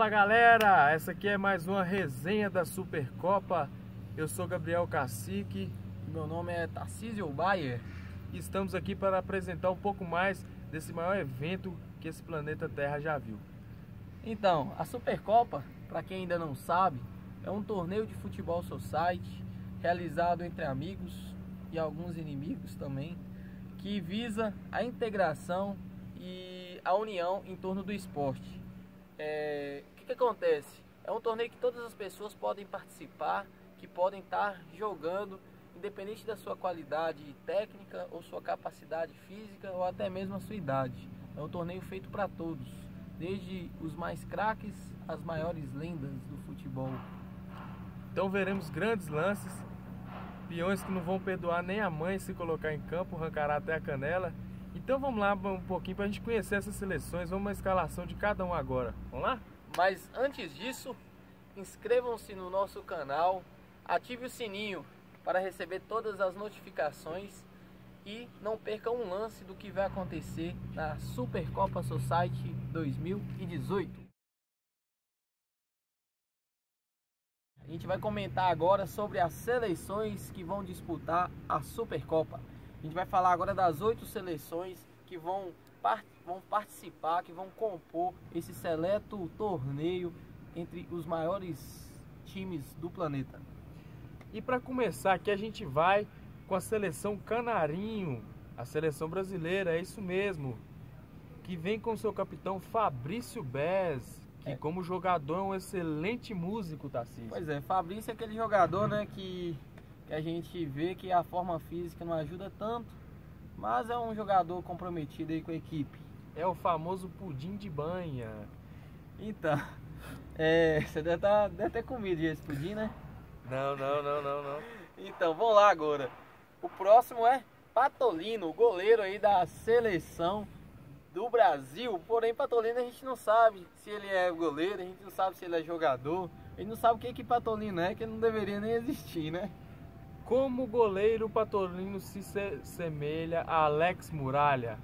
Fala galera, essa aqui é mais uma resenha da Supercopa. Eu sou Gabriel Cacique. Meu nome é Tarcísio Bayer. E estamos aqui para apresentar um pouco mais desse maior evento que esse planeta Terra já viu. Então, a Supercopa, para quem ainda não sabe, é um torneio de futebol society realizado entre amigos e alguns inimigos também, que visa a integração e a união em torno do esporte. O que acontece? É um torneio que todas as pessoas podem participar, que podem estar jogando, independente da sua qualidade técnica ou sua capacidade física ou até mesmo a sua idade. É um torneio feito para todos, desde os mais craques às maiores lendas do futebol. Então veremos grandes lances, peões que não vão perdoar nem a mãe se colocar em campo, arrancará até a canela. Então vamos lá um pouquinho para a gente conhecer essas seleções, vamos uma escalação de cada um agora. Vamos lá? Mas antes disso, inscrevam-se no nosso canal, ative o sininho para receber todas as notificações e não percam um lance do que vai acontecer na Supercopa Society 2018. A gente vai comentar agora sobre as seleções que vão disputar a Supercopa. A gente vai falar agora das 8 seleções que vão participar, que vão compor esse seleto torneio entre os maiores times do planeta. E para começar aqui a gente vai com a seleção Canarinho, a seleção brasileira, é isso mesmo, que vem com seu capitão Fabrício Bez, que como jogador é um excelente músico, Tarcísio. Pois é, Fabrício é aquele jogador, né, que a gente vê que a forma física não ajuda tanto, mas é um jogador comprometido aí com a equipe. É o famoso pudim de banha. Então, você deve ter comido esse pudim, né? Não. Então, vamos lá agora. O próximo é Patolino, o goleiro aí da seleção do Brasil. Porém, Patolino a gente não sabe se ele é goleiro, a gente não sabe se ele é jogador. A gente não sabe o que Patolino é, que ele não deveria nem existir, né? Como goleiro, Patolino se semelha a Alex Muralha.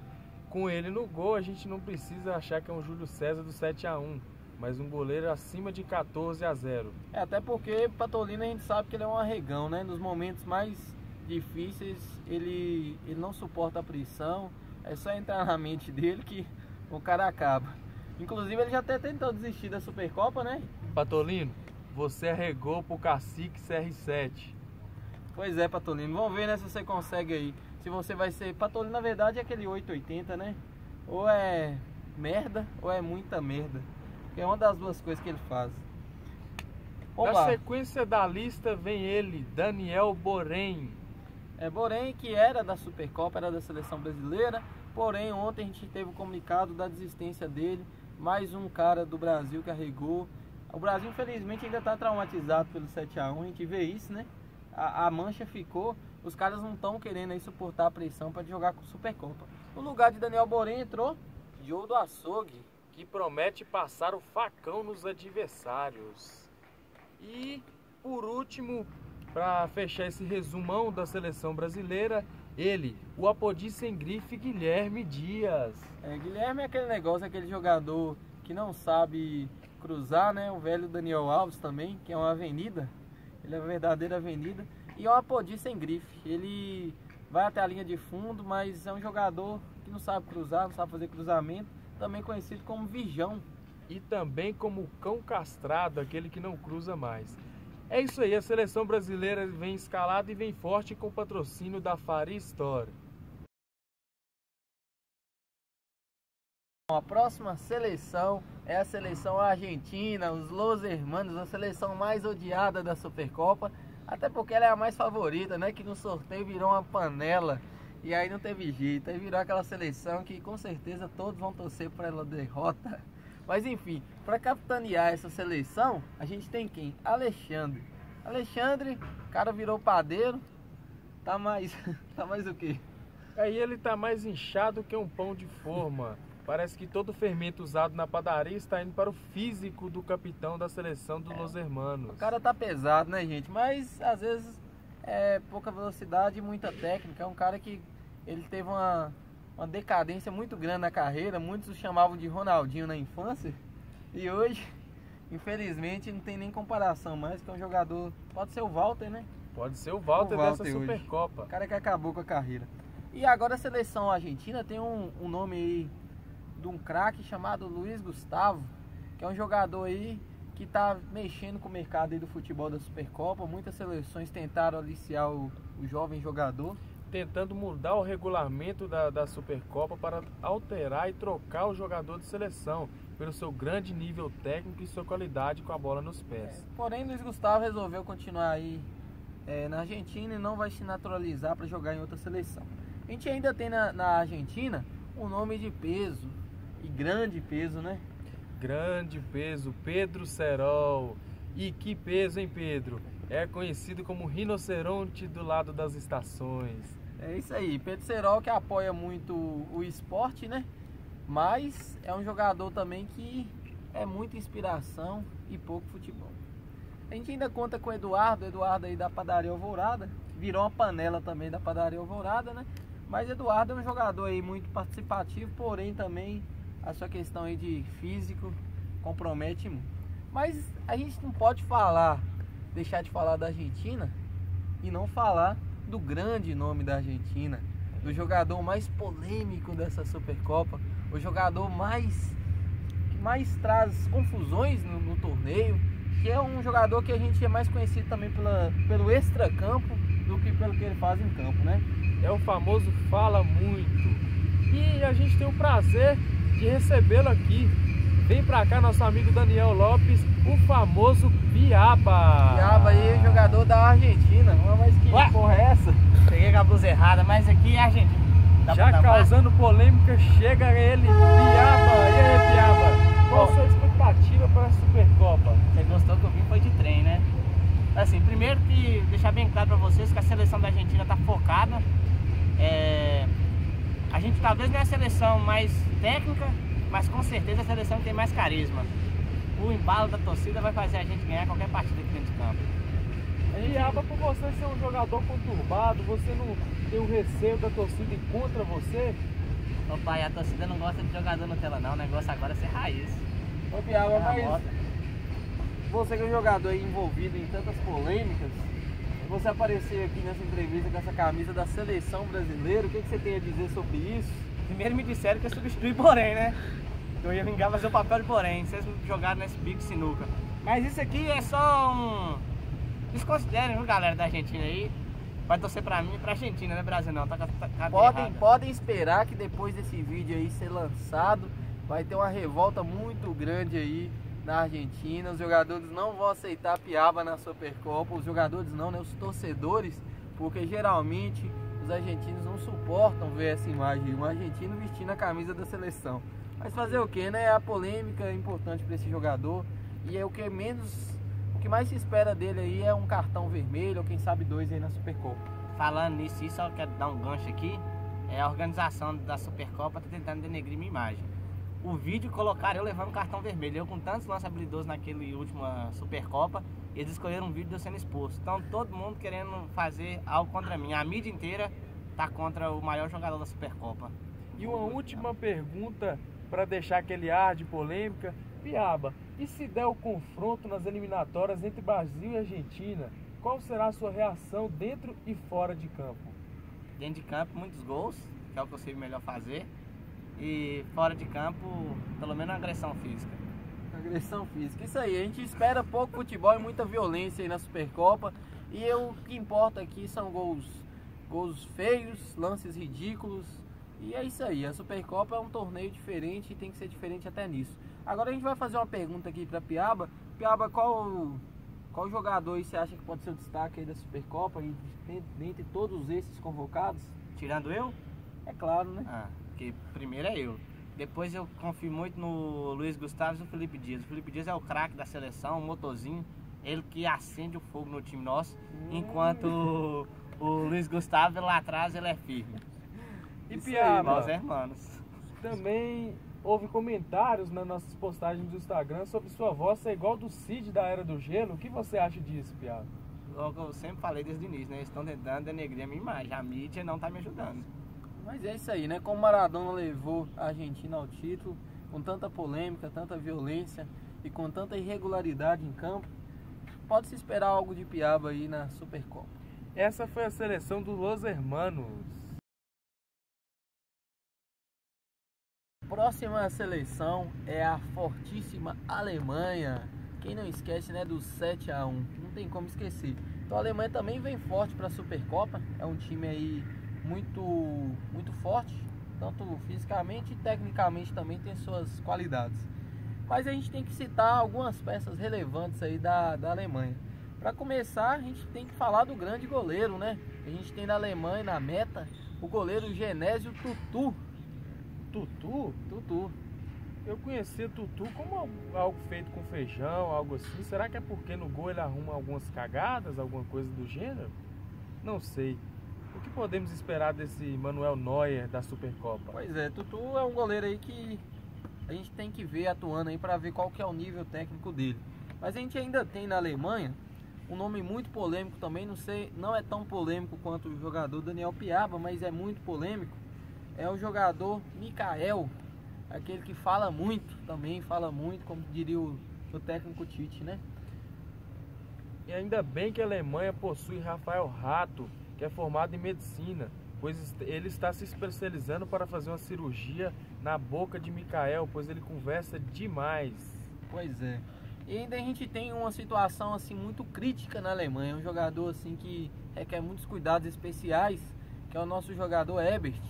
Com ele no gol, a gente não precisa achar que é um Júlio César do 7-1, mas um goleiro acima de 14-0. Até porque Patolino a gente sabe que ele é um arregão, né? Nos momentos mais difíceis ele não suporta a pressão, é só entrar na mente dele que o cara acaba. Inclusive ele já até tentou desistir da Supercopa, né? Patolino, você arregou pro Cacique CR7. Pois é, Patolino, vamos ver, né, se você consegue aí. Se você vai ser... Patolino, na verdade, é aquele 880, né? Ou é merda, ou é muita merda. Que é uma das duas coisas que ele faz. Na sequência da lista vem ele, Daniel Borém. Borém, que era da Supercopa, era da seleção brasileira. Porém, ontem a gente teve o comunicado da desistência dele. Mais um cara do Brasil que arregou. O Brasil, infelizmente, ainda está traumatizado pelo 7-1. A gente vê isso, né? A mancha ficou, os caras não estão querendo aí suportar a pressão para jogar com Supercopa. No lugar de Daniel Borém entrou Joe do Açougue, que promete passar o facão nos adversários. E por último, para fechar esse resumão da seleção brasileira, ele, o apodi sem grife, Guilherme Dias. Guilherme é aquele negócio, aquele jogador que não sabe cruzar, né? O velho Daniel Alves também, que é uma avenida. Ele é uma verdadeira avenida. E é um apodi sem grife. Ele vai até a linha de fundo, mas é um jogador que não sabe cruzar, não sabe fazer cruzamento. Também conhecido como Vijão. E também como cão castrado, aquele que não cruza mais. É isso aí, a seleção brasileira vem escalada e vem forte com o patrocínio da Faria Store. A próxima seleção é a seleção argentina, os Los Hermanos, a seleção mais odiada da Supercopa, até porque ela é a mais favorita, né? Que no sorteio virou uma panela e aí não teve jeito, aí virou aquela seleção que com certeza todos vão torcer para ela derrota. Mas enfim, para capitanear essa seleção, a gente tem quem? Alexandre. Alexandre, o cara virou padeiro, tá mais o quê? Aí ele tá mais inchado que um pão de forma. Parece que todo o fermento usado na padaria está indo para o físico do capitão da seleção dos Los Hermanos. O cara tá pesado, né, gente? Mas às vezes é pouca velocidade e muita técnica. É um cara que ele teve uma decadência muito grande na carreira. Muitos o chamavam de Ronaldinho na infância. E hoje infelizmente não tem nem comparação mais, que é um jogador, pode ser o Walter, né? Pode ser o Walter dessa Supercopa. O cara que acabou com a carreira. E agora a seleção argentina tem um nome aí de um craque chamado Luiz Gustavo, que é um jogador aí que tá mexendo com o mercado aí do futebol da Supercopa. Muitas seleções tentaram aliciar o jovem jogador, tentando mudar o regulamento da Supercopa para alterar e trocar o jogador de seleção pelo seu grande nível técnico e sua qualidade com a bola nos pés. Porém, Luiz Gustavo resolveu continuar aí na Argentina e não vai se naturalizar para jogar em outra seleção. A gente ainda tem na Argentina um nome de peso, e grande peso, né? Grande peso, Pedro Serol. E que peso, hein, Pedro? É conhecido como rinoceronte do lado das estações. É isso aí, Pedro Serol, que apoia muito o esporte, né? Mas é um jogador também que é muita inspiração e pouco futebol. A gente ainda conta com o Eduardo aí da Padaria Alvorada, virou uma panela também da Padaria Alvorada, né? Mas Eduardo é um jogador aí muito participativo, porém também a sua questão aí de físico compromete muito. Mas a gente não pode deixar de falar da Argentina e não falar do grande nome da Argentina, do jogador mais polêmico dessa Supercopa, o jogador que mais traz confusões no torneio, que é um jogador que a gente é mais conhecido também pelo extracampo do que pelo que ele faz em campo, né? É o famoso fala muito. E a gente tem o prazer de recebê-lo aqui. Vem pra cá nosso amigo Daniel Lopes, o famoso Piaba. Piaba aí, jogador da Argentina. Mas que porra é essa? Peguei com a blusa errada, mas aqui é Argentina. Já causando polêmica, chega ele, Piaba. E aí, Piaba? Qual a sua expectativa para a Supercopa? Você gostou que eu vim foi de trem, né? Assim, primeiro que deixar bem claro pra vocês que a seleção da Argentina tá focada. A gente talvez não é a seleção mais técnica, mas com certeza a seleção que tem mais carisma. O embalo da torcida vai fazer a gente ganhar qualquer partida aqui dentro de campo. Piaba, por você ser um jogador conturbado, você não tem o receio da torcida ir contra você? Ô pai, a torcida não gosta de jogador Nutella não, o negócio agora é ser raiz. Ô Piaba, mas você que é um jogador aí envolvido em tantas polêmicas, você aparecer aqui nessa entrevista com essa camisa da seleção brasileira, o que você tem a dizer sobre isso? Primeiro me disseram que eu substituí Porém, né? Eu ia vingar fazer o papel de Porém, vocês me jogaram nesse bico de sinuca. Mas isso aqui é só um... Desconsiderem, viu, galera da Argentina aí. Vai torcer pra mim e pra Argentina, né, Brasil não? Podem esperar que depois desse vídeo aí ser lançado, vai ter uma revolta muito grande aí na Argentina. Os jogadores não vão aceitar Piaba na Supercopa. Os jogadores não, né? Os torcedores, porque geralmente os argentinos não suportam ver essa imagem, um argentino vestindo a camisa da seleção. Mas fazer o que, né? A polêmica é importante para esse jogador e é o que mais se espera dele aí é um cartão vermelho ou quem sabe 2 aí na Supercopa. Falando nisso, só quero dar um gancho aqui. A organização da Supercopa tá tentando denegrir minha imagem. O vídeo colocaram eu levando cartão vermelho. Eu com tantos lances habilidosos naquele última Supercopa, eles escolheram um vídeo de eu sendo exposto. Então todo mundo querendo fazer algo contra mim. A mídia inteira tá contra o maior jogador da Supercopa. E uma última pergunta para deixar aquele ar de polêmica. Piaba, e se der o confronto nas eliminatórias entre Brasil e Argentina, qual será a sua reação dentro e fora de campo? Dentro de campo, muitos gols, que é o que eu sei melhor fazer. E fora de campo, pelo menos uma agressão física. Agressão física, isso aí. A gente espera pouco futebol e muita violência aí na Supercopa. E o que importa aqui são gols feios, lances ridículos. E é isso aí, a Supercopa é um torneio diferente e tem que ser diferente até nisso. Agora a gente vai fazer uma pergunta aqui para Piaba. Piaba, qual jogador aí você acha que pode ser o destaque aí da Supercopa, dentre todos esses convocados? Tirando eu? É claro, né? Porque primeiro é eu. Depois eu confio muito no Luiz Gustavo e no Felipe Dias. O Felipe Dias é o craque da seleção, o motorzinho. Ele que acende o fogo no time nosso. Enquanto o Luiz Gustavo lá atrás ele é firme. E Piaba, os irmãos. Também houve comentários nas nossas postagens do Instagram sobre sua voz ser igual do Cid da Era do Gelo. O que você acha disso, Piaba? Logo eu sempre falei desde o início, né? Eles estão tentando denegrir a minha imagem. A mídia não está me ajudando. Mas é isso aí, né? Como Maradona levou a Argentina ao título, com tanta polêmica, tanta violência, e com tanta irregularidade em campo, pode-se esperar algo de piaba aí na Supercopa. Essa foi a seleção do Los Hermanos. Próxima seleção é a fortíssima Alemanha. Quem não esquece, né, do 7-1, não tem como esquecer. Então a Alemanha também vem forte para a Supercopa, é um time aí muito forte, tanto fisicamente e tecnicamente também tem suas qualidades. Mas a gente tem que citar algumas peças relevantes aí da Alemanha. Para começar, a gente tem que falar do grande goleiro, né? A gente tem na Alemanha, na meta, o goleiro Genésio Tutu. Tutu? Eu conheci Tutu como algo feito com feijão, algo assim. Será que é porque no gol ele arruma algumas cagadas, alguma coisa do gênero? Não sei. O que podemos esperar desse Manuel Neuer da Supercopa? Pois é, Tutu é um goleiro aí que a gente tem que ver atuando aí para ver qual que é o nível técnico dele. Mas a gente ainda tem na Alemanha um nome muito polêmico também, não é tão polêmico quanto o jogador Daniel Piaba, mas é muito polêmico. É o jogador Mikael, aquele que fala muito, como diria o técnico Tite, né? E ainda bem que a Alemanha possui Rafael Rato, que é formado em medicina, pois ele está se especializando para fazer uma cirurgia na boca de Mikael, pois ele conversa demais. Pois é. E ainda a gente tem uma situação assim muito crítica na Alemanha, um jogador assim que requer muitos cuidados especiais, que é o nosso jogador Ebert.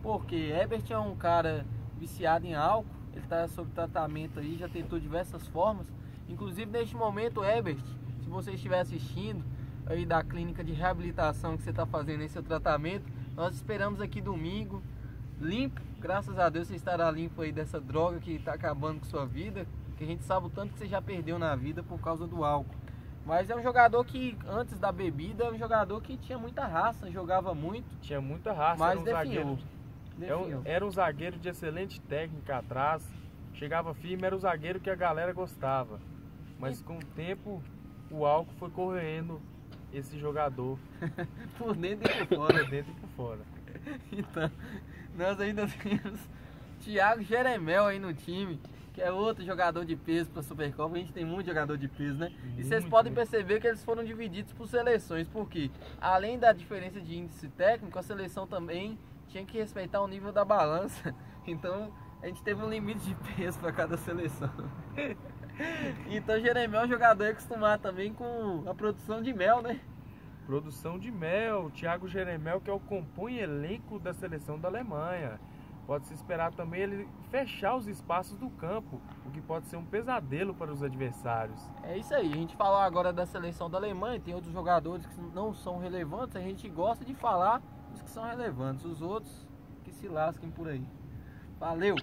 Porque Ebert é um cara viciado em álcool, ele está sob tratamento aí, já tentou diversas formas. Inclusive neste momento, Ebert, se você estiver assistindo aí da clínica de reabilitação que você está fazendo esse seu tratamento, nós esperamos aqui domingo, limpo, graças a Deus você estará limpo aí dessa droga que está acabando com sua vida, que a gente sabe o tanto que você já perdeu na vida por causa do álcool. Mas é um jogador que, antes da bebida, é um jogador que tinha muita raça, jogava muito. Tinha muita raça, mas era um zagueiro. Era um zagueiro de excelente técnica atrás, chegava firme, era o zagueiro que a galera gostava. Mas com o tempo, o álcool foi corroendo esse jogador. Por dentro e por fora. Por dentro e por fora. Então, nós ainda temos Thiago Jeremel aí no time, que é outro jogador de peso para a Supercopa. A gente tem muito jogador de peso, né? E vocês podem perceber que eles foram divididos por seleções, porque além da diferença de índice técnico, a seleção também tinha que respeitar o nível da balança. Então a gente teve um limite de peso para cada seleção. Então Jeremel é um jogador acostumado também com a produção de mel, né? Produção de mel, Thiago Jeremel, que é o compõe elenco da seleção da Alemanha. Pode-se esperar também ele fechar os espaços do campo, o que pode ser um pesadelo para os adversários. É isso aí, a gente falou agora da seleção da Alemanha, tem outros jogadores que não são relevantes, a gente gosta de falar os que são relevantes, os outros que se lasquem por aí. Valeu!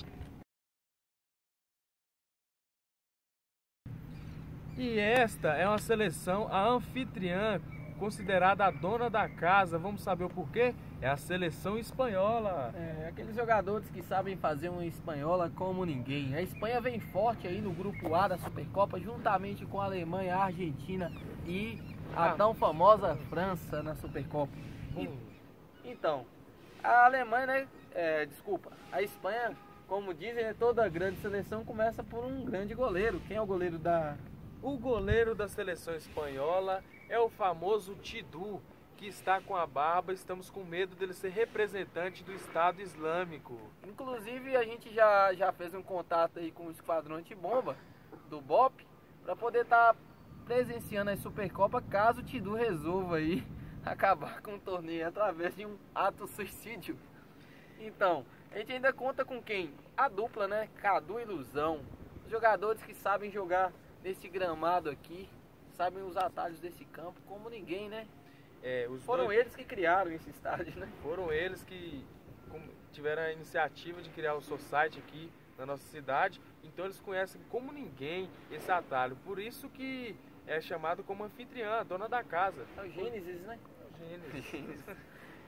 E esta é uma seleção, a anfitriã, considerada a dona da casa. Vamos saber o porquê? É a seleção espanhola. É, aqueles jogadores que sabem fazer uma espanhola como ninguém. A Espanha vem forte aí no grupo A da Supercopa, juntamente com a Alemanha, a Argentina e a tão famosa França na Supercopa. Então, a Alemanha, né? A Espanha, como dizem, toda grande seleção começa por um grande goleiro. Quem é o goleiro da... O goleiro da seleção espanhola é o famoso Tidu, que está com a barba. Estamos com medo dele ser representante do Estado Islâmico. Inclusive a gente já fez um contato aí com o Esquadrão Antibomba do BOP para poder estar presenciando a Supercopa caso o Tidu resolva aí acabar com o torneio através de um ato suicídio. Então, a gente ainda conta com quem? A dupla, né? Cadu e Ilusão. Jogadores que sabem jogar nesse gramado aqui, sabem os atalhos desse campo como ninguém, né? Foram eles que criaram esse estádio, né? Foram eles que tiveram a iniciativa de criar o Society aqui na nossa cidade, então eles conhecem como ninguém esse atalho, por isso que é chamado como anfitriã, dona da casa. É o Gênesis, né? Gênesis.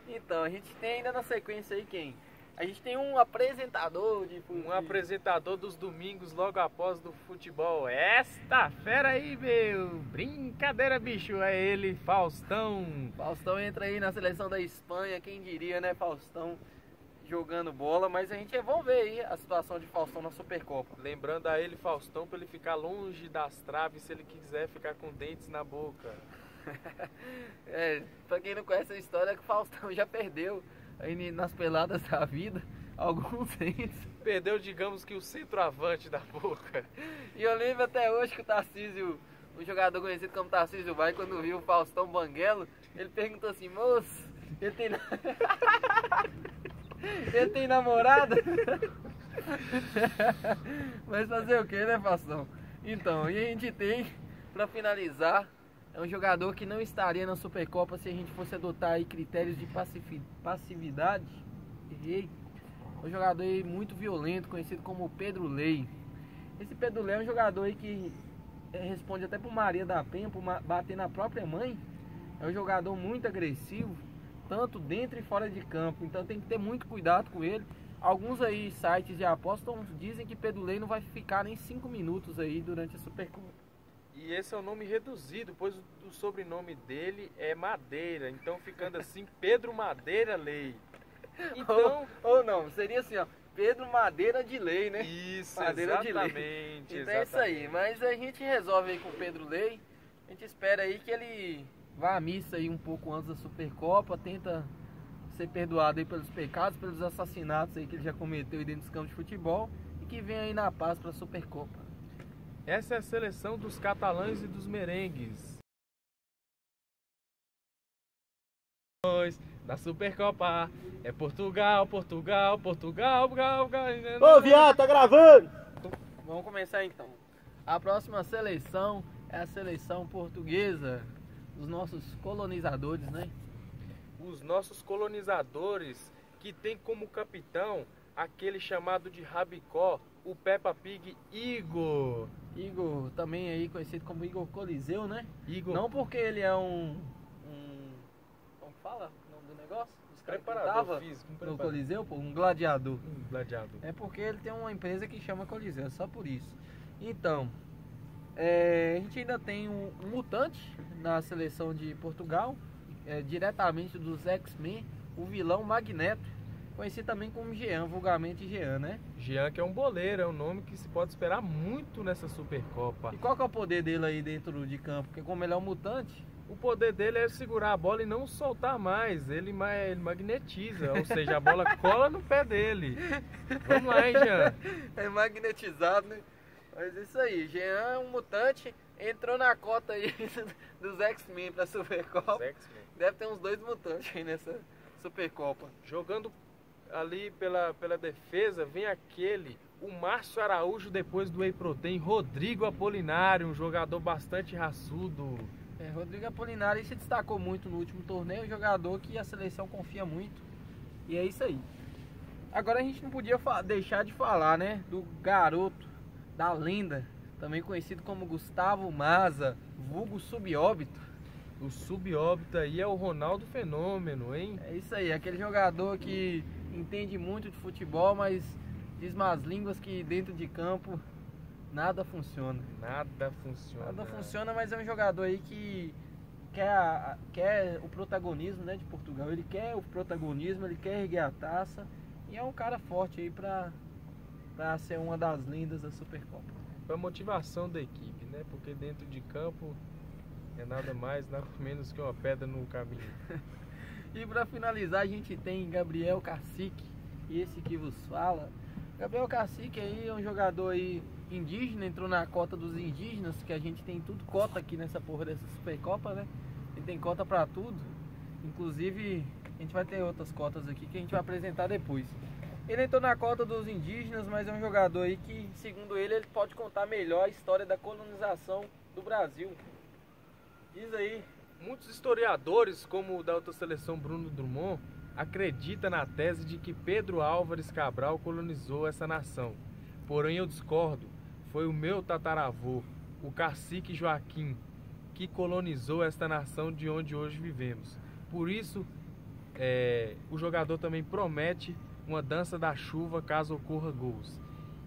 Então, a gente tem ainda na sequência aí quem? A gente tem um apresentador Um apresentador dos domingos logo após do futebol. Esta fera aí, meu! Brincadeira, bicho! É ele, Faustão. Faustão entra aí na seleção da Espanha, quem diria, né, Faustão? jogando bola, mas vamos ver aí a situação de Faustão na Supercopa. Lembrando a ele, Faustão, para ele ficar longe das traves se ele quiser ficar com dentes na boca. Pra quem não conhece a história, é que o Faustão já perdeu aí nas peladas da vida alguns dentes. Perdeu, digamos que o centroavante da boca. E eu lembro até hoje que o Tarcísio, o jogador conhecido como Tarcísio Vai, quando viu o Faustão Banguelo, ele perguntou assim: moço, ele tem ele tem namorada? Mas fazer o que, né, Faustão? Então, e a gente tem, pra finalizar, é um jogador que não estaria na Supercopa se a gente fosse adotar aí critérios de passividade. Errei. Um jogador aí muito violento, conhecido como Pedro Lei. Esse Pedro Lei é um jogador aí que responde até por Maria da Penha, por bater na própria mãe. É um jogador muito agressivo, tanto dentro e fora de campo. Então tem que ter muito cuidado com ele. Alguns aí sites de apostas dizem que Pedro Lei não vai ficar nem 5 minutos aí durante a Supercopa. E esse é o nome reduzido, pois o sobrenome dele é Madeira. Então ficando assim, Pedro Madeira Lei. Então... ou não, seria assim, ó, Pedro Madeira de Lei, né? Isso, Madeira exatamente. De Lei. Então exatamente. É isso aí, mas a gente resolve aí com o Pedro Lei. A gente espera aí que ele vá à missa aí um pouco antes da Supercopa, tenta ser perdoado aí pelos pecados, pelos assassinatos aí que ele já cometeu aí dentro dos campos de futebol, e que venha aí na paz para a Supercopa. Essa é a seleção dos catalães e dos merengues. Da Supercopa é Portugal, Portugal, Portugal, Ô, viado, tá gravando! Vamos começar então. A próxima seleção é a seleção portuguesa, dos nossos colonizadores, né? Os nossos colonizadores, que tem como capitão aquele chamado de Rabicó, o Peppa Pig Igor. Igor, também aí conhecido como Igor Coliseu, né? Igor. Não porque ele é como fala o nome do negócio? Preparador físico. No Coliseu, pô, um gladiador. Gladiador. É porque ele tem uma empresa que chama Coliseu, é só por isso. Então, a gente ainda tem um mutante na seleção de Portugal, diretamente dos X-Men, o vilão Magneto, conhecido também como Jean, vulgarmente Jean, né? Jean, que é um boleiro, é um nome que se pode esperar muito nessa Supercopa. E qual que é o poder dele aí dentro de campo? Porque como ele é um mutante, o poder dele é segurar a bola e não soltar mais. Ele magnetiza, ou seja, a bola cola no pé dele. Vamos lá, hein, Jean? É magnetizado, né? Mas isso aí, Jean é um mutante, entrou na cota aí dos X-Men pra Supercopa. Deve ter uns 2 mutantes aí nessa Supercopa. Jogando ali pela defesa, vem o Márcio Araújo depois do Whey Protein, Rodrigo Apolinário, um jogador bastante raçudo. Rodrigo Apolinário se destacou muito no último torneio, um jogador que a seleção confia muito. E é isso aí. Agora a gente não podia deixar de falar, né, do garoto, da lenda, também conhecido como Gustavo Maza, vulgo Subóbito. O Subóbito aí é o Ronaldo Fenômeno, hein? É isso aí, aquele jogador que entende muito de futebol, mas diz más línguas que dentro de campo nada funciona. Nada funciona. Nada funciona, mas é um jogador aí que quer o protagonismo, né, de Portugal. Ele quer o protagonismo, ele quer erguer a taça. E é um cara forte aí pra ser uma das lendas da Supercopa. Pra motivação da equipe, né? Porque dentro de campo é nada mais, nada menos que uma pedra no caminho. E pra finalizar a gente tem Gabriel Cacique, e esse que vos fala. Gabriel Cacique aí é um jogador aí indígena, entrou na cota dos indígenas, que a gente tem tudo cota aqui nessa porra dessa Supercopa, né? E tem cota pra tudo. Inclusive, a gente vai ter outras cotas aqui que a gente vai apresentar depois. Ele entrou na cota dos indígenas, mas é um jogador aí que, segundo ele pode contar melhor a história da colonização do Brasil. Diz aí. Muitos historiadores, como o da outra seleção Bruno Drummond, acreditam na tese de que Pedro Álvares Cabral colonizou essa nação. Porém eu discordo. Foi o meu tataravô, o cacique Joaquim, que colonizou esta nação de onde hoje vivemos. Por isso, o jogador também promete uma dança da chuva caso ocorra gols.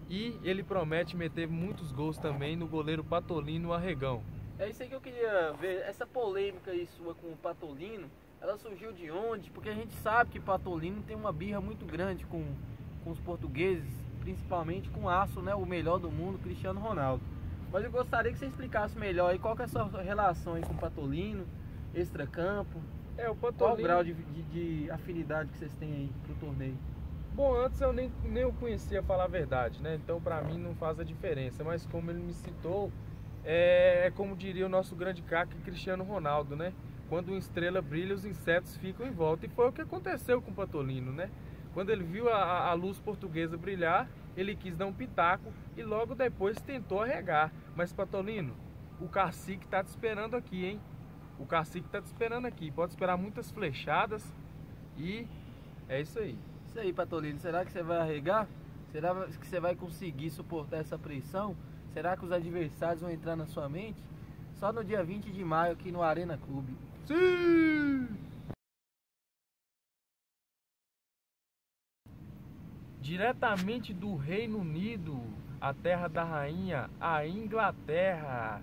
E ele promete meter muitos gols também no goleiro Patolino Arregão. É isso aí que eu queria ver, essa polêmica aí sua com o Patolino. ela surgiu de onde? Porque a gente sabe que Patolino tem uma birra muito grande com os portugueses, principalmente com o aço, né, o melhor do mundo, Cristiano Ronaldo. Mas eu gostaria que você explicasse melhor aí qual que é a sua relação aí com o Patolino, extracampo. O Patolino... Qual o grau de afinidade que vocês têm aí pro torneio? Bom, antes eu nem o conhecia, falar a verdade, né? Então pra mim não faz a diferença. Mas como ele me citou, é como diria o nosso grande craque Cristiano Ronaldo, né? Quando uma estrela brilha, os insetos ficam em volta. E foi o que aconteceu com o Patolino, né? Quando ele viu a luz portuguesa brilhar, ele quis dar um pitaco e logo depois tentou arregar. Mas Patolino, o cacique tá te esperando aqui, hein? O cacique tá te esperando aqui. Pode esperar muitas flechadas e é isso aí. Isso aí, Patolino. Será que você vai arregar? Será que você vai conseguir suportar essa pressão? Será que os adversários vão entrar na sua mente? Só no dia 20 de maio aqui no Arena Clube. Sim! Diretamente do Reino Unido, a terra da rainha, a Inglaterra.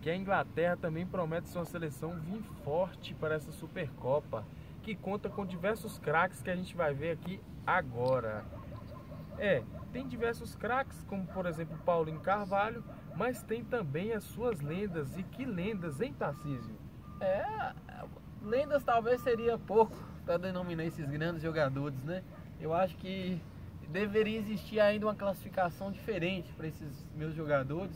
Que a Inglaterra também promete ser uma seleção vir forte para essa Supercopa, que conta com diversos craques que a gente vai ver aqui agora. Tem diversos craques, como por exemplo Paulinho Carvalho, mas tem também as suas lendas. E que lendas, hein, Tarcísio? Lendas talvez seria pouco para denominar esses grandes jogadores, né? Eu acho que deveria existir ainda uma classificação diferente para esses meus jogadores,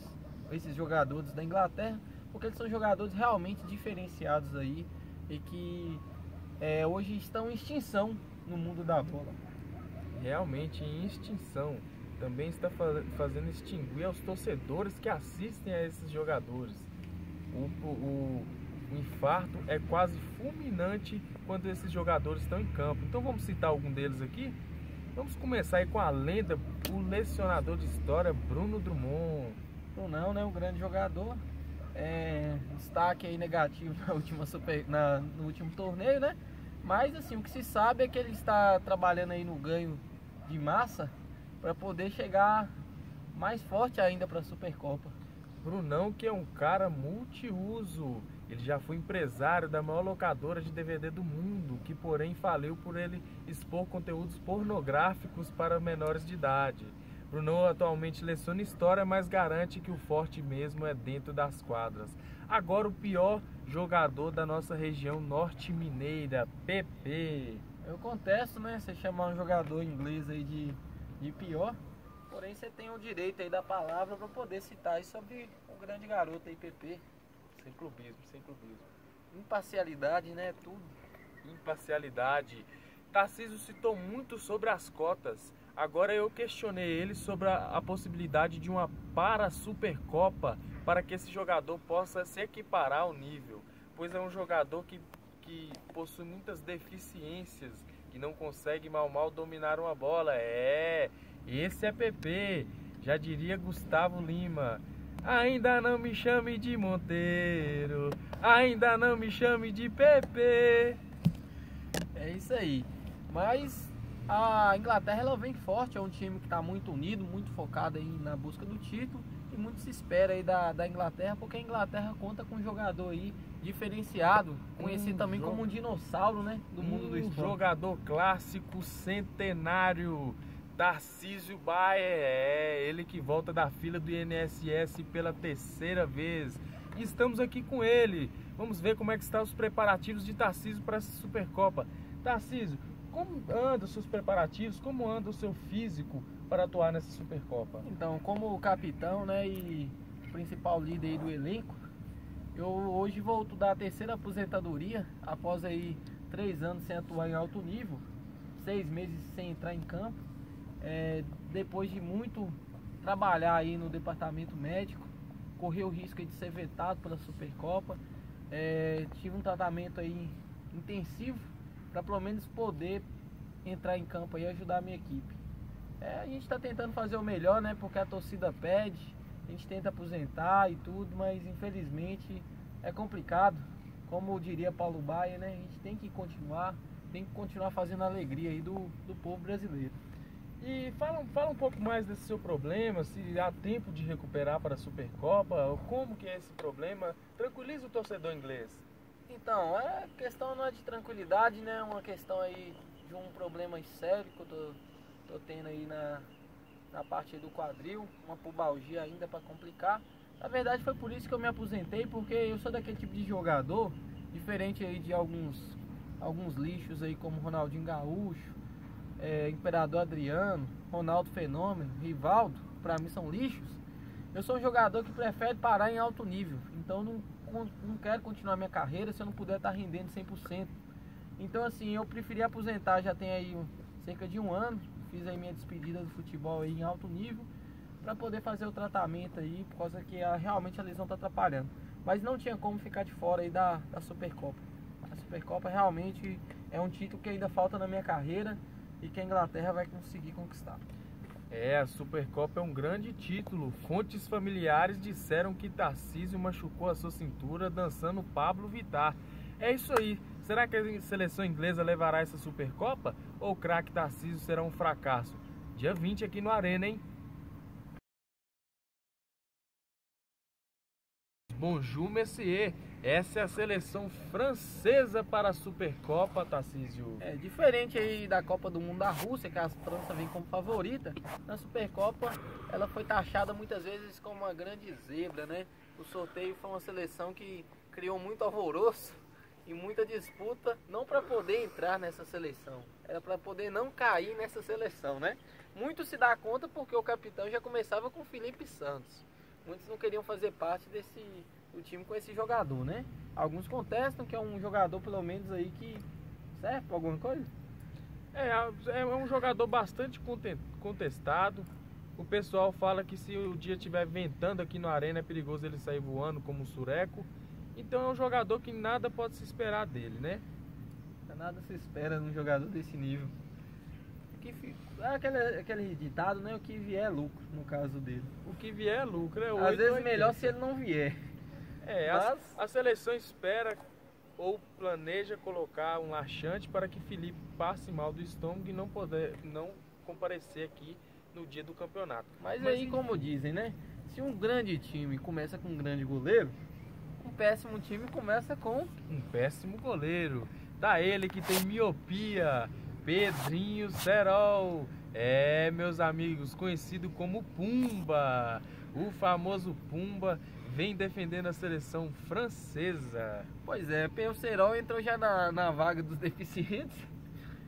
esses jogadores da Inglaterra, porque eles são jogadores realmente diferenciados aí e que hoje estão em extinção no mundo da bola. Realmente em extinção. Também está fazendo extinguir aos torcedores que assistem a esses jogadores. O infarto é quase fulminante quando esses jogadores estão em campo. Então vamos citar algum deles aqui. Vamos começar aí com a lenda, o lecionador de história, Bruno Drummond. Brunão, né, um grande jogador. Destaque aí negativo no último torneio, né? Mas assim, o que se sabe é que ele está trabalhando aí no ganho de massa para poder chegar mais forte ainda para a Supercopa. Brunão, que é um cara multiuso. Ele já foi empresário da maior locadora de DVD do mundo, que porém faliu por ele expor conteúdos pornográficos para menores de idade. Brunão atualmente leciona história, mas garante que o forte mesmo é dentro das quadras. Agora o pior jogador da nossa região norte mineira, PP. Eu contesto, né, você chamar um jogador inglês aí de pior, porém você tem o direito aí da palavra para poder citar aí sobre o grande garoto aí, PP. Sem clubismo, sem clubismo. Imparcialidade, né, tudo. Imparcialidade. Tarcísio citou muito sobre as cotas. Agora eu questionei ele sobre a possibilidade de uma para-supercopa para que esse jogador possa se equiparar ao nível, pois é um jogador que possui muitas deficiências, que não consegue mal dominar uma bola. Esse é PP, já diria Gustavo Lima. Ainda não me chame de Monteiro, ainda não me chame de PP. É isso aí. Mas a Inglaterra ela vem forte, é um time que está muito unido, muito focado aí na busca do título e muito se espera aí da Inglaterra, porque a Inglaterra conta com um jogador aí diferenciado, conhecido também como um dinossauro, né, do mundo do esporte. Jogador clássico centenário, Tarcísio Baer, ele que volta da fila do INSS pela terceira vez. E estamos aqui com ele. Vamos ver como é que estão os preparativos de Tarcísio para essa Supercopa. Tarcísio, como andam os seus preparativos? Como anda o seu físico para atuar nessa Supercopa? Então, como capitão, né, e principal líder aí do elenco, eu hoje vou dar a terceira aposentadoria após aí 3 anos sem atuar em alto nível, 6 meses sem entrar em campo. Depois de muito trabalhar aí no departamento médico, corri o risco de ser vetado pela Supercopa. Tive um tratamento aí intensivo para pelo menos poder entrar em campo e ajudar a minha equipe. A gente está tentando fazer o melhor, né? Porque a torcida pede, a gente tenta aposentar e tudo, mas infelizmente é complicado. Como diria Paulo Baier, né? A gente tem que continuar fazendo a alegria aí do povo brasileiro. E fala um pouco mais desse seu problema, se há tempo de recuperar para a Supercopa, ou como que é esse problema. Tranquiliza o torcedor inglês. Então, a questão não é de tranquilidade, né? É uma questão aí de um problema sério que eu tô tendo aí na parte do quadril, uma pubalgia ainda para complicar. Na verdade foi por isso que eu me aposentei, porque eu sou daquele tipo de jogador, diferente aí de alguns lixos aí como Ronaldinho Gaúcho, Imperador Adriano, Ronaldo Fenômeno, Rivaldo, para mim são lixos. Eu sou um jogador que prefere parar em alto nível, então não quero continuar minha carreira se eu não puder estar rendendo 100%. Então assim, eu preferi aposentar, já tem aí cerca de um ano, fiz aí minha despedida do futebol aí em alto nível, para poder fazer o tratamento aí, por causa que realmente a lesão está atrapalhando. Mas não tinha como ficar de fora aí da Supercopa. A Supercopa realmente é um título que ainda falta na minha carreira e que a Inglaterra vai conseguir conquistar. A Supercopa é um grande título. Fontes familiares disseram que Tarcísio machucou a sua cintura dançando Pablo Vittar. É isso aí. Será que a seleção inglesa levará essa Supercopa? Ou o craque Tarcísio será um fracasso? Dia 20 aqui no Arena, hein? Bonjour, Messier. Essa é a seleção francesa para a Supercopa, Tarcísio. É diferente aí da Copa do Mundo da Rússia, que a França vem como favorita. Na Supercopa, ela foi taxada muitas vezes como uma grande zebra, né? O sorteio foi uma seleção que criou muito alvoroço e muita disputa, não para poder entrar nessa seleção, era para poder não cair nessa seleção, né? Muito se dá conta porque o capitão já começava com Felipe Santos. Muitos não queriam fazer parte do time com esse jogador, né? Alguns contestam que é um jogador, pelo menos, aí que serve para alguma coisa. É um jogador bastante contestado. O pessoal fala que se o dia estiver ventando aqui no Arena é perigoso ele sair voando como um sureco. Então é um jogador que nada pode se esperar dele, né? Nada se espera num jogador desse nível. Aquele ditado, né? O que vier é lucro, no caso dele. O que vier é lucro, é 8, às vezes 80. melhor se ele não vier. Mas a seleção espera ou planeja colocar um laxante para que Felipe passe mal do estômago e não comparecer aqui no dia do campeonato. Mas aí, como dizem, né? Se um grande time começa com um grande goleiro, um péssimo time começa com um péssimo goleiro. Tá ele que tem miopia, Pedrinho Serol. Meus amigos, conhecido como Pumba. O famoso Pumba vem defendendo a seleção francesa. Pois é, o Serol entrou já na vaga dos deficientes.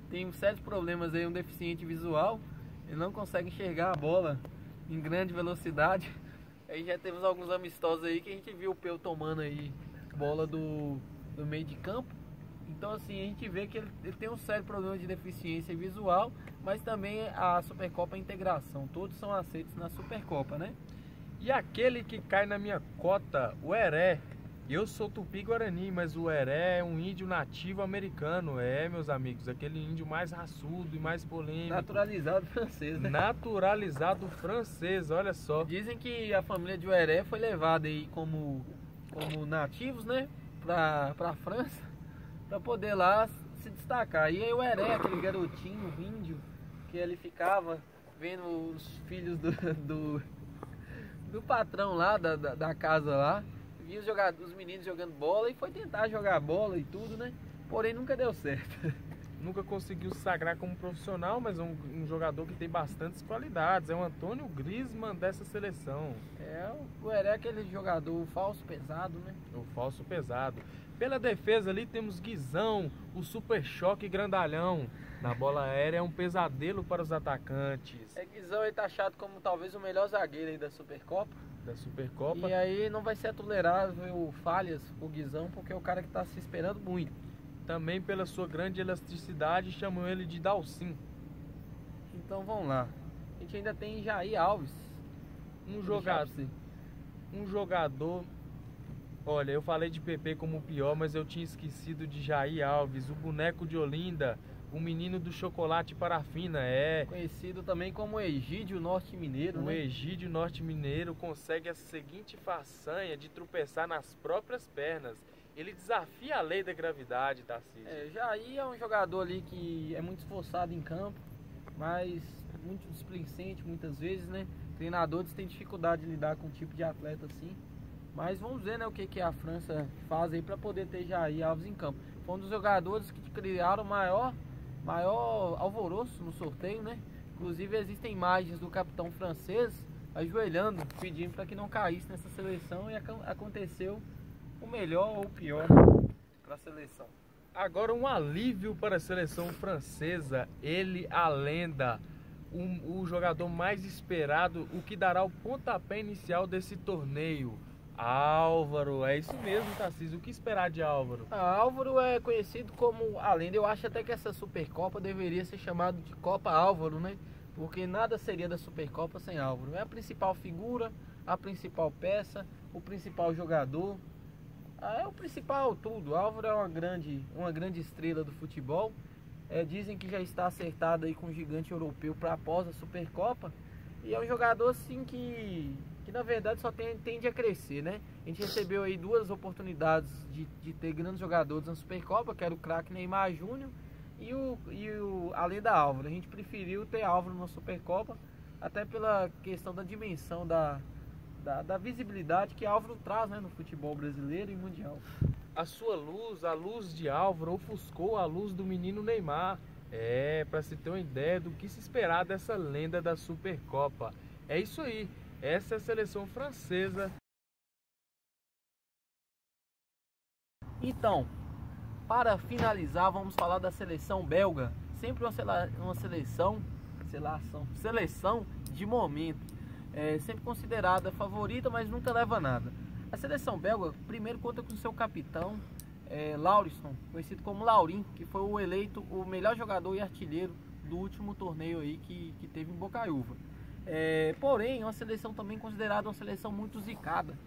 Tem sérios problemas aí, um deficiente visual. Ele não consegue enxergar a bola em grande velocidade. Aí já temos alguns amistosos aí que a gente viu o Peu tomando aí bola do meio de campo. Então assim, a gente vê que ele tem um sério problema de deficiência visual, mas também a Supercopa é integração. Todos são aceitos na Supercopa, né? E aquele que cai na minha cota, o Heré. Eu sou Tupi-Guarani, mas o Heré é um índio nativo americano. Meus amigos, aquele índio mais raçudo e mais polêmico. Naturalizado francês, né? Naturalizado francês, olha só. Dizem que a família de Heré foi levada aí como nativos, né? Pra França, pra poder lá se destacar. E aí o Heré, aquele garotinho índio, que ele ficava vendo os filhos do patrão lá, da casa lá, via os meninos jogando bola e foi tentar jogar bola e tudo, né? Porém nunca deu certo. Nunca conseguiu se sagrar como profissional, mas um jogador que tem bastantes qualidades. É o Antônio Griezmann dessa seleção. O Heré é aquele jogador falso pesado, né? O falso pesado. Pela defesa ali temos Guizão, o super choque grandalhão. Na bola aérea é um pesadelo para os atacantes. Guizão aí tá achado como talvez o melhor zagueiro aí da Supercopa. Supercopa. E aí não vai ser tolerável falhas o Guizão, porque é o cara que tá se esperando muito. Também pela sua grande elasticidade chamam ele de Dalcin. Então vamos lá. A gente ainda tem Jair Alves. Um jogador. Olha, eu falei de PP como o pior, mas eu tinha esquecido de Jair Alves, o boneco de Olinda, o menino do chocolate parafina, conhecido também como Egídio Norte Mineiro, né? O Egídio Norte Mineiro consegue a seguinte façanha de tropeçar nas próprias pernas. Ele desafia a lei da gravidade, Tarcísio. Jair é um jogador ali que é muito esforçado em campo, mas muito displicente muitas vezes, né? Treinadores têm dificuldade de lidar com um tipo de atleta assim. Mas vamos ver, né, o que a França faz aí para poder ter Jair Alves em campo. Foi um dos jogadores que criaram maior alvoroço no sorteio, né? Inclusive existem imagens do capitão francês ajoelhando, pedindo para que não caísse nessa seleção, e aconteceu o melhor ou o pior para a seleção. Agora um alívio para a seleção francesa, ele, a lenda, o jogador mais esperado, o que dará o pontapé inicial desse torneio. Álvaro, é isso mesmo, Tarcísio. O que esperar de Álvaro? Álvaro é conhecido como a lenda. Eu acho até que essa Supercopa deveria ser chamada de Copa Álvaro, né? Porque nada seria da Supercopa sem Álvaro. É a principal figura, a principal peça, o principal jogador. É o principal tudo. Álvaro é uma grande estrela do futebol. Dizem que já está acertado aí com o gigante europeu para após a Supercopa. E é um jogador assim que na verdade só tende a crescer, né? A gente recebeu aí 2 oportunidades de ter grandes jogadores na Supercopa, que era o craque Neymar Júnior além da Álvaro. A gente preferiu ter Álvaro na Supercopa, até pela questão da dimensão da visibilidade que Álvaro traz, né, no futebol brasileiro e mundial. A sua luz, a luz de Álvaro, ofuscou a luz do menino Neymar. Para se ter uma ideia do que se esperar dessa lenda da Supercopa. É isso aí, essa é a seleção francesa. Então, para finalizar, vamos falar da seleção belga. Sempre uma seleção de momento. Sempre considerada favorita, mas nunca leva nada. A seleção belga, primeiro, conta com seu capitão, Lauriston, conhecido como Laurin, que foi o eleito o melhor jogador e artilheiro do último torneio aí que teve em Bocaiúva. Porém, é uma seleção também considerada uma seleção muito zicada.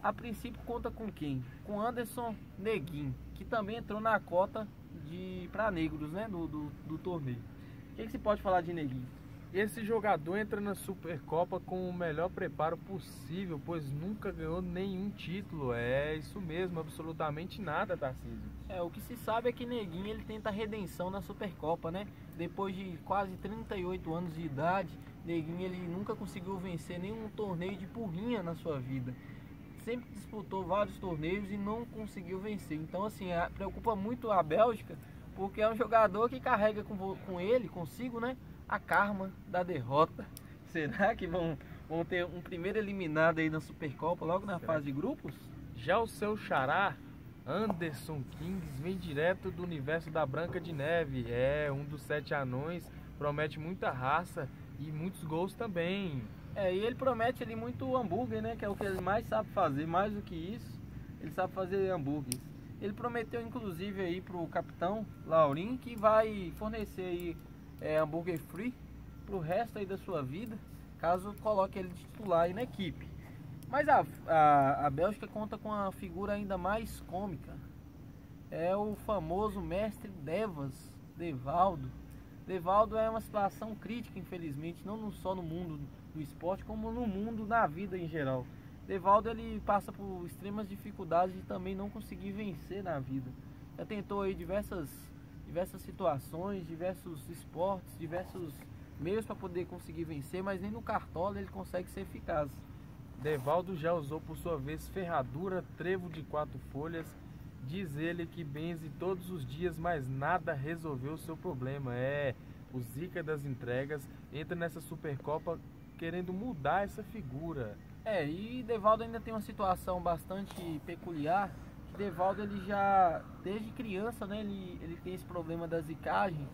A princípio conta com quem? Com Anderson Neguin, que também entrou na cota para negros, né, do torneio. O que se pode falar de Neguin? Esse jogador entra na Supercopa com o melhor preparo possível, pois nunca ganhou nenhum título. É isso mesmo, absolutamente nada, Tarcísio. O que se sabe é que Neguin ele tenta a redenção na Supercopa, né? Depois de quase 38 anos de idade, Neguin ele nunca conseguiu vencer nenhum torneio de porrinha na sua vida. Sempre disputou vários torneios e não conseguiu vencer. Então, assim, preocupa muito a Bélgica, porque é um jogador que carrega consigo, né, a karma da derrota. Será que vão ter um primeiro eliminado aí na Supercopa, logo na fase de grupos? Já o seu xará, Anderson Kings, vem direto do universo da Branca de Neve. É um dos 7 anões, promete muita raça e muitos gols também. E ele promete ali muito hambúrguer, né? Que é o que ele mais sabe fazer. Mais do que isso, ele sabe fazer hambúrgueres. Ele prometeu inclusive aí pro capitão Laurin que vai fornecer aí hambúrguer free pro resto aí da sua vida, caso coloque ele de titular aí na equipe. Mas a Bélgica conta com uma figura ainda mais cômica. É o famoso mestre Devaldo. Devaldo é uma situação crítica, infelizmente, não só no mundo do esporte, como no mundo, na vida em geral. Devaldo ele passa por extremas dificuldades de também não conseguir vencer na vida. Já tentou aí diversas situações, diversos esportes, diversos meios para poder conseguir vencer, mas nem no cartola ele consegue ser eficaz. Devaldo já usou por sua vez ferradura, trevo de 4 folhas. Diz ele que benze todos os dias, mas nada resolveu o seu problema. O zica das entregas entra nessa Supercopa querendo mudar essa figura. E Devaldo ainda tem uma situação bastante peculiar. Que Devaldo ele já, desde criança, né, ele tem esse problema da zicagem.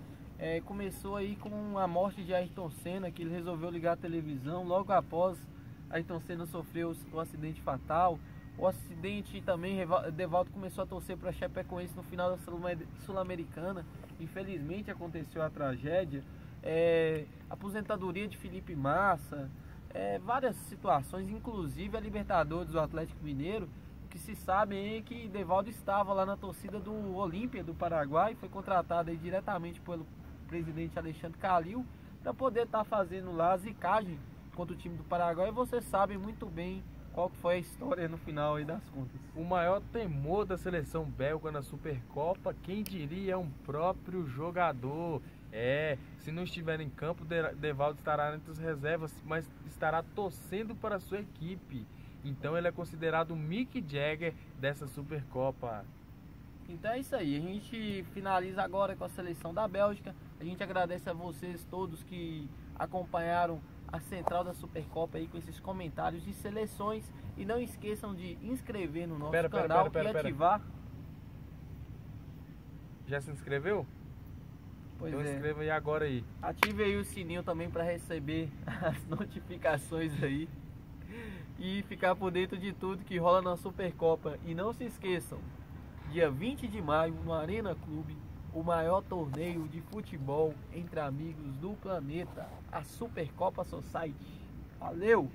Começou aí com a morte de Ayrton Senna, que ele resolveu ligar a televisão logo após Ayrton Senna sofreu o acidente fatal. O acidente também, Devaldo começou a torcer para a Chapecoense no final da Sul-Americana. Infelizmente aconteceu a tragédia. Aposentadoria de Felipe Massa, várias situações, inclusive a Libertadores do Atlético Mineiro. O que se sabe é que Devaldo estava lá na torcida do Olímpia do Paraguai, foi contratado aí diretamente pelo presidente Alexandre Calil para poder estar fazendo lá a zicagem contra o time do Paraguai. E você sabe muito bem qual foi a história no final aí das contas. O maior temor da seleção belga na Supercopa, quem diria, é um próprio jogador. Se não estiver em campo, Devaldo estará entre as reservas, mas estará torcendo para a sua equipe. Então ele é considerado o Mick Jagger dessa Supercopa. Então é isso aí, a gente finaliza agora com a seleção da Bélgica. A gente agradece a vocês todos que acompanharam a central da Supercopa aí com esses comentários de seleções. E não esqueçam de inscrever no nosso canal e ativar. Já se inscreveu? Pois então é. inscreva aí agora aí. Ative aí o sininho também para receber as notificações aí. E ficar por dentro de tudo que rola na Supercopa. E não se esqueçam, dia 20 de maio no Arena Clube, o maior torneio de futebol entre amigos do planeta, a Supercopa Society. Valeu!